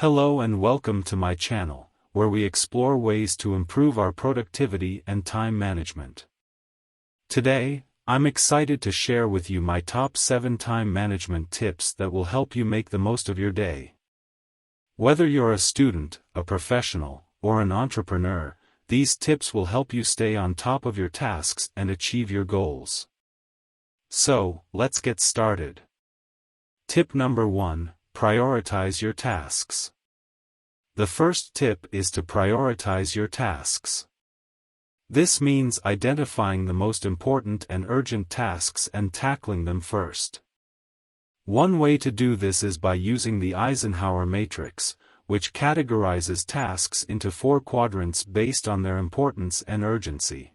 Hello and welcome to my channel, where we explore ways to improve our productivity and time management. Today, I'm excited to share with you my top 7 time management tips that will help you make the most of your day. Whether you're a student, a professional, or an entrepreneur, these tips will help you stay on top of your tasks and achieve your goals. So, let's get started. Tip number 1. Prioritize your tasks. The first tip is to prioritize your tasks. This means identifying the most important and urgent tasks and tackling them first. One way to do this is by using the Eisenhower matrix, which categorizes tasks into 4 quadrants based on their importance and urgency.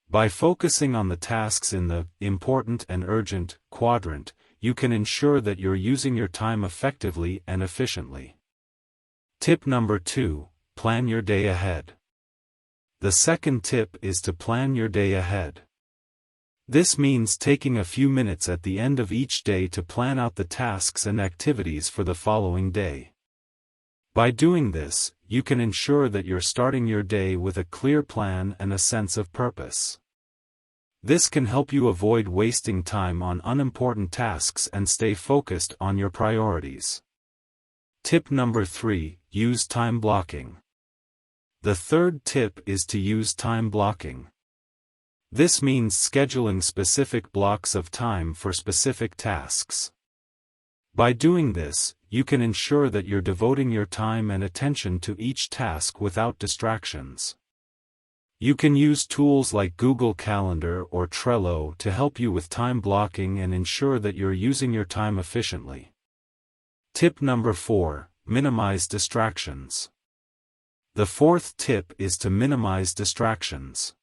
By focusing on the tasks in the important and urgent quadrant, you can ensure that you're using your time effectively and efficiently. Tip number 2. Plan your day ahead. The second tip is to plan your day ahead. This means taking a few minutes at the end of each day to plan out the tasks and activities for the following day. By doing this, you can ensure that you're starting your day with a clear plan and a sense of purpose. This can help you avoid wasting time on unimportant tasks and stay focused on your priorities. Tip number 3. Use time blocking. The third tip is to use time blocking. This means scheduling specific blocks of time for specific tasks. By doing this, you can ensure that you're devoting your time and attention to each task without distractions. You can use tools like Google Calendar or Trello to help you with time blocking and ensure that you're using your time efficiently. Tip number 4. Minimize distractions. The fourth tip is to minimize distractions.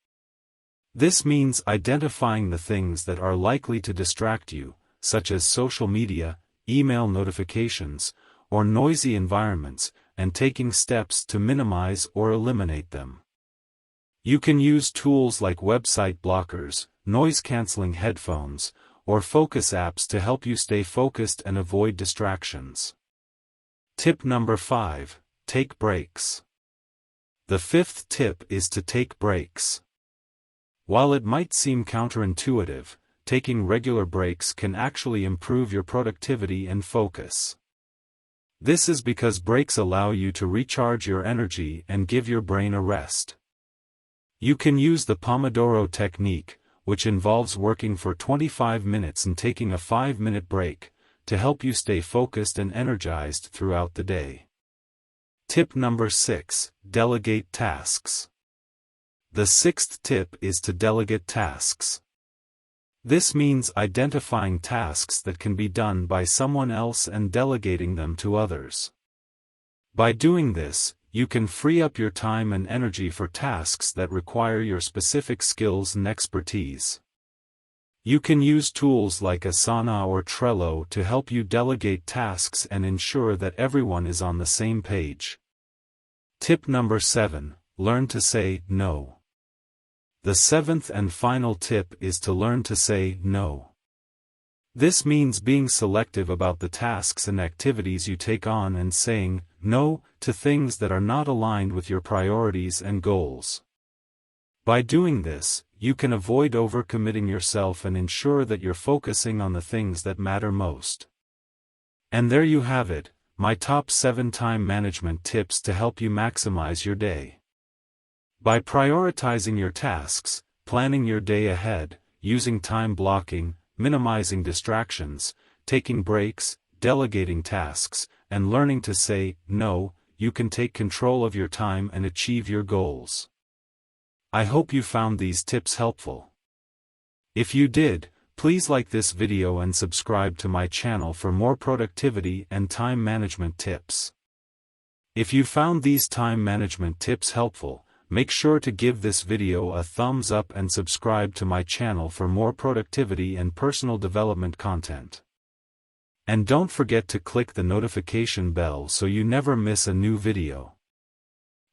This means identifying the things that are likely to distract you, such as social media, email notifications, or noisy environments, and taking steps to minimize or eliminate them. You can use tools like website blockers, noise-canceling headphones, or focus apps to help you stay focused and avoid distractions. Tip number 5. Take breaks. The fifth tip is to take breaks. While it might seem counterintuitive, taking regular breaks can actually improve your productivity and focus. This is because breaks allow you to recharge your energy and give your brain a rest. You can use the Pomodoro technique, which involves working for 25 minutes and taking a 5-minute break, to help you stay focused and energized throughout the day. Tip number 6. Delegate tasks. The sixth tip is to delegate tasks. This means identifying tasks that can be done by someone else and delegating them to others. By doing this, you can free up your time and energy for tasks that require your specific skills and expertise. You can use tools like Asana or Trello to help you delegate tasks and ensure that everyone is on the same page. Tip number 7. Learn to say no. The seventh and final tip is to learn to say no. This means being selective about the tasks and activities you take on and saying no to things that are not aligned with your priorities and goals. By doing this, you can avoid overcommitting yourself and ensure that you're focusing on the things that matter most. And there you have it, my top 7 time management tips to help you maximize your day. By prioritizing your tasks, planning your day ahead, using time blocking, minimizing distractions, taking breaks, delegating tasks, and learning to say no, you can take control of your time and achieve your goals. I hope you found these tips helpful. If you did, please like this video and subscribe to my channel for more productivity and time management tips. If you found these time management tips helpful, make sure to give this video a thumbs up and subscribe to my channel for more productivity and personal development content. And don't forget to click the notification bell so you never miss a new video.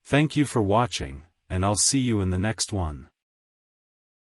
Thank you for watching, and I'll see you in the next one.